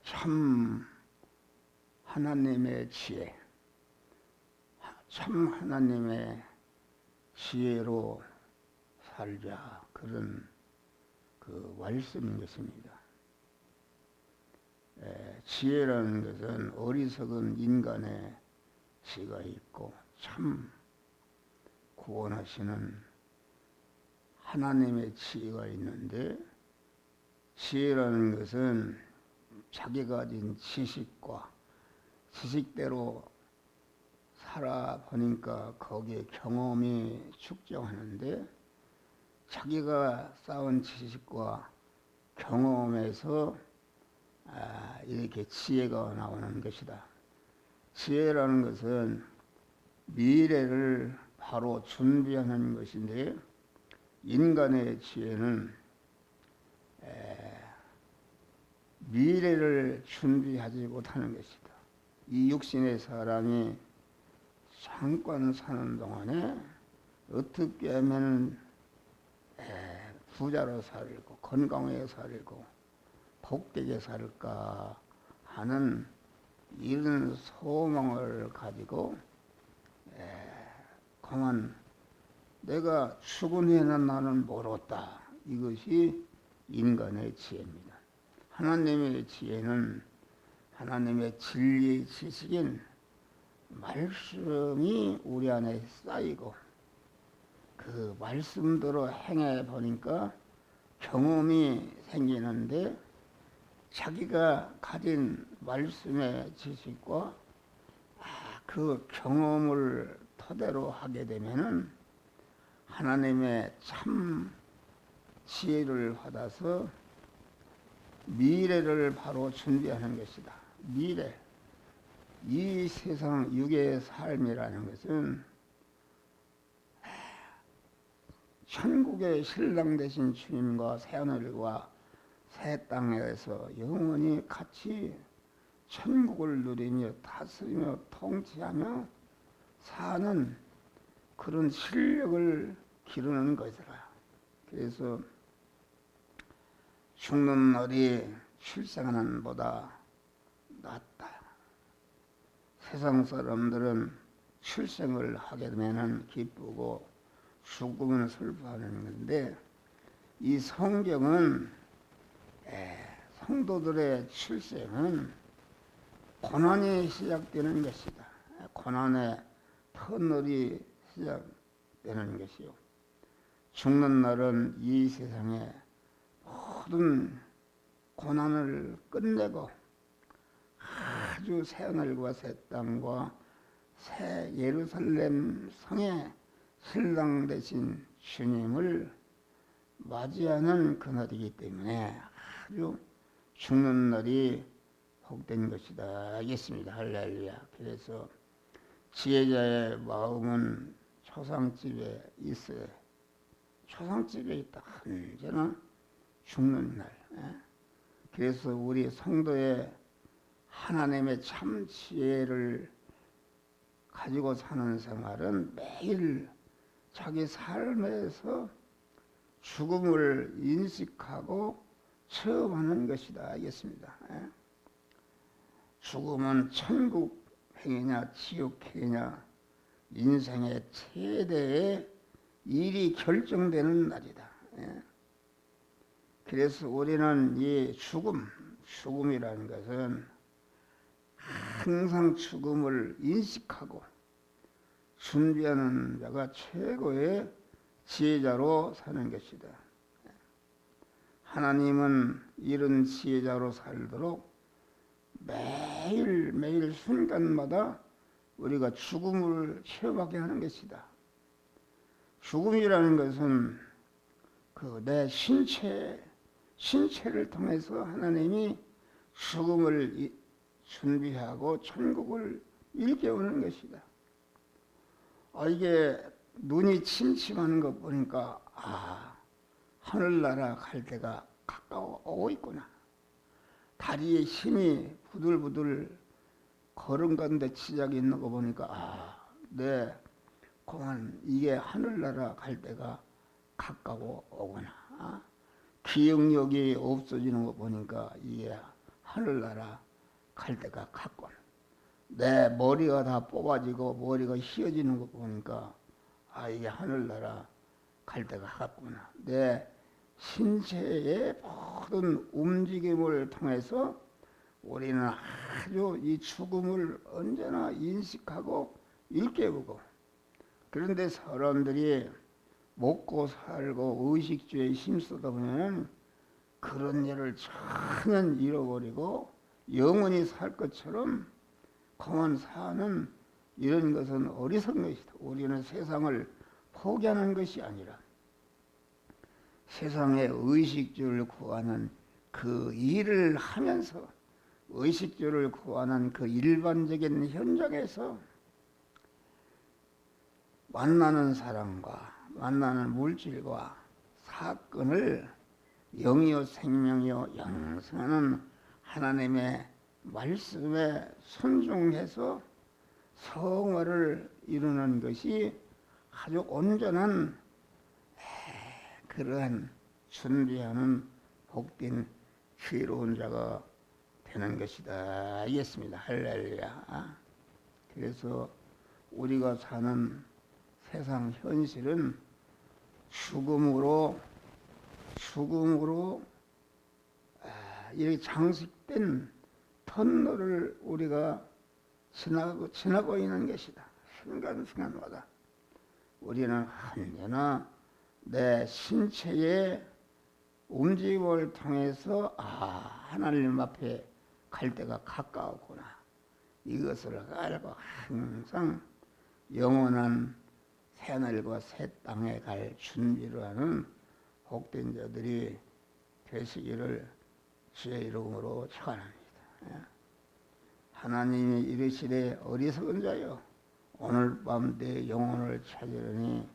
참 하나님의 지혜, 참 하나님의 지혜로 살자, 그런 그 말씀인 것입니다. 지혜라는 것은 어리석은 인간의 지혜가 있고 참 구원하시는 하나님의 지혜가 있는데, 지혜라는 것은 자기가 가진 지식과 지식대로 살아보니까 거기에 경험이 축적하는데, 자기가 쌓은 지식과 경험에서 이렇게 지혜가 나오는 것이다. 지혜라는 것은 미래를 바로 준비하는 것인데, 인간의 지혜는 미래를 준비하지 못하는 것이다. 이 육신의 사람이 잠깐 사는 동안에 어떻게 하면 부자로 살고 건강하게 살고 복되게 살까 하는 이런 소망을 가지고 그만 내가 죽은 후에는 나는 모르겠다. 이것이 인간의 지혜입니다. 하나님의 지혜는 하나님의 진리의 지식인 말씀이 우리 안에 쌓이고 그 말씀대로 행해 보니까 경험이 생기는데, 자기가 가진 말씀의 지식과 그 경험을 토대로 하게 되면은 하나님의 참 지혜를 받아서 미래를 바로 준비하는 것이다. 미래, 이 세상 육의 삶이라는 것은 천국의 신랑 되신 주님과 새하늘과 새 땅에서 영원히 같이 천국을 누리며 다스리며 통치하며 사는 그런 실력을 기르는 것이라. 그래서 죽는 날이 출생하는 보다 낫다. 세상 사람들은 출생을 하게 되면 기쁘고 죽으면 슬퍼하는 건데, 이 성경은 성도들의 출생은 고난이 시작되는 것이다. 고난의 터널이 시작되는 것이요, 죽는 날은 이 세상의 모든 고난을 끝내고 아주 새 하늘과 새 땅과 새 예루살렘 성에 신랑 되신 주님을 맞이하는 그날이기 때문에 아주 죽는 날이 복된 것이다 하겠습니다. 할렐루야. 그래서 지혜자의 마음은 초상집에 있어야, 초상집에 있다. 언제나 죽는 날. 그래서 우리 성도의 하나님의 참 지혜를 가지고 사는 생활은 매일 자기 삶에서 죽음을 인식하고 체험하는 것이다 하겠습니다. 죽음은 천국 행위냐 지옥 행위냐 인생의 최대의 일이 결정되는 날이다. 그래서 우리는 이 죽음이라는 것은 항상 죽음을 인식하고 준비하는 자가 최고의 지혜자로 사는 것이다. 하나님은 이런 지혜자로 살도록 매일 순간마다 우리가 죽음을 체험하게 하는 것이다. 죽음이라는 것은 그 내 신체를 통해서 하나님이 죽음을 준비하고 천국을 일깨우는 것이다. 이게 눈이 침침하는 것 보니까 하늘나라 갈 때가 가까워 오고 있구나. 다리에 힘이 부들부들 걸음 가운데 지장이 있는 거 보니까 내 그만 이게 하늘나라 갈 때가 가까워 오구나. 기억력이 없어지는 거 보니까 이게 하늘나라 갈 때가 갔군. 내 머리가 다 뽑아지고 머리가 휘어지는 거 보니까 이게 하늘나라 갈 때가 갔구나. 내 신체의 모든 움직임을 통해서 우리는 아주 이 죽음을 언제나 인식하고 일깨우고, 그런데 사람들이 먹고 살고 의식주에 힘쓰다 보면 그런 일을 전혀 잃어버리고 영원히 살 것처럼 그만 사는 이런 것은 어리석은 것이다. 우리는 세상을 포기하는 것이 아니라 세상의 의식주를 구하는 그 일을 하면서 의식주를 구하는 그 일반적인 현장에서 만나는 사람과 만나는 물질과 사건을 영이요 생명이요 영생하는 하나님의 말씀에 순종해서 성화를 이루는 것이 아주 온전한 그러한 준비하는 복된 지혜로운 자가 되는 것이다. 알겠습니다. 할렐루야. 그래서 우리가 사는 세상 현실은 죽음으로 이렇게 장식된 터널을 우리가 지나고 있는 것이다. 순간순간마다 우리는 언제나 내 신체의 움직임을 통해서 하나님 앞에 갈 때가 가까웠구나. 이것을 알고 항상 영원한 새하늘과 새 땅에 갈 준비를 하는 복된 자들이 되시기를 주의 이름으로 축원합니다. 하나님이 이르시되 어리석은 자여 오늘 밤 내 영혼을 찾으려니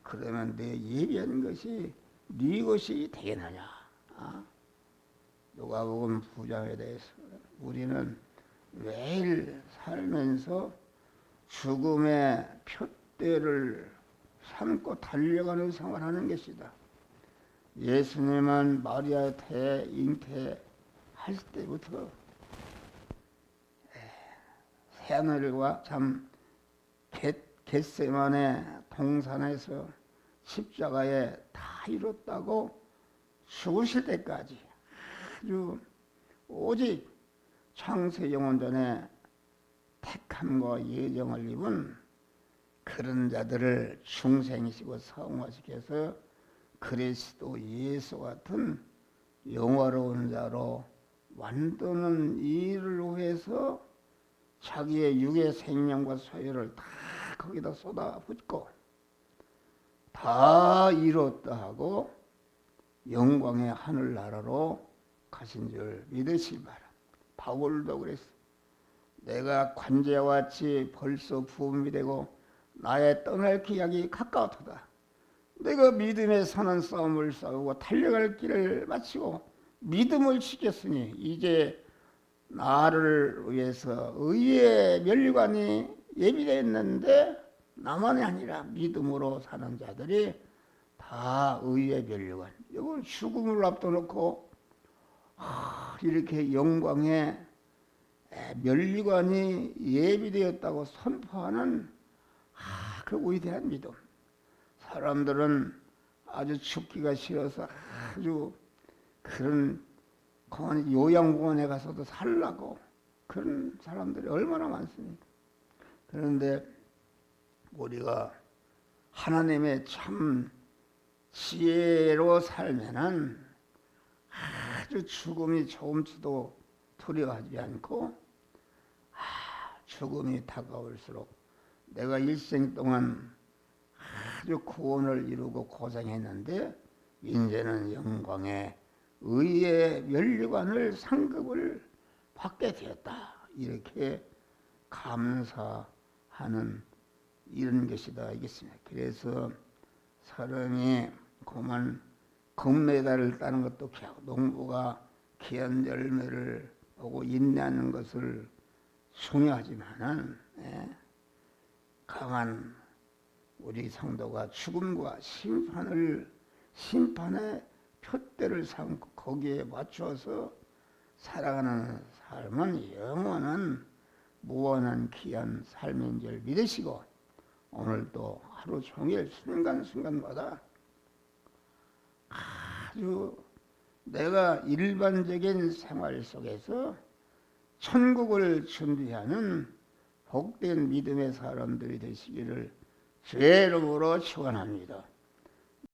그러면 내 예비한 것이 네 것이 되겠느냐. 누가복음 9장에 대해서 우리는 매일 살면서 죽음의 표대를 삼고 달려가는 생활하는 것이다. 예수님은 마리아 잉태할 때부터 새하늘과 참 겟세마네 동산에서 십자가에 다 이뤘다고 죽으실 때까지 아주 오직 창세 영원전에 택함과 예정을 입은 그런 자들을 중생이시고 성화시켜서 그리스도 예수 같은 영화로운 자로 만드는 일을 위해서 자기의 육의 생명과 소유를 다 거기다 쏟아붓고 다 이뤘다 하고 영광의 하늘나라로 가신 줄 믿으시기 바랍니다. 바울도 그랬어. 내가 관제와 같이 벌써 부음이 되고 나의 떠날 기약이 가까웠도다. 내가 믿음에 사는 싸움을 싸우고 달려갈 길을 마치고 믿음을 지켰으니 이제 나를 위해서 의의 면류관이 예비되었는데 나만이 아니라 믿음으로 사는 자들이 다 의의 면류관. 이걸 죽음을 앞둬놓고 이렇게 영광의 면류관이 예비되었다고 선포하는 그 위대한 믿음. 사람들은 아주 죽기가 싫어서 아주 그런 요양공원에 가서도 살라고 그런 사람들이 얼마나 많습니까? 그런데 우리가 하나님의 참 지혜로 살면은 아주 죽음이 조금치도 두려워하지 않고 죽음이 다가올수록 내가 일생 동안 아주 구원을 이루고 고생했는데 이제는 영광의 의의 면류관을 상급을 받게 되었다. 이렇게 감사하는 이런 것이다. 알겠습니다. 그래서 사람이 그만 금메달을 따는 것도 귀하고 농부가 귀한 열매를 보고 인내하는 것을 중요하지만은 강한 우리 성도가 죽음과 심판의 표대를 삼고 거기에 맞춰서 살아가는 삶은 영원한 무한한 귀한 삶인 줄 믿으시고 오늘도 하루 종일 순간순간마다 아주 내가 일반적인 생활 속에서 천국을 준비하는 복된 믿음의 사람들이 되시기를 주의 이름으로 축원합니다.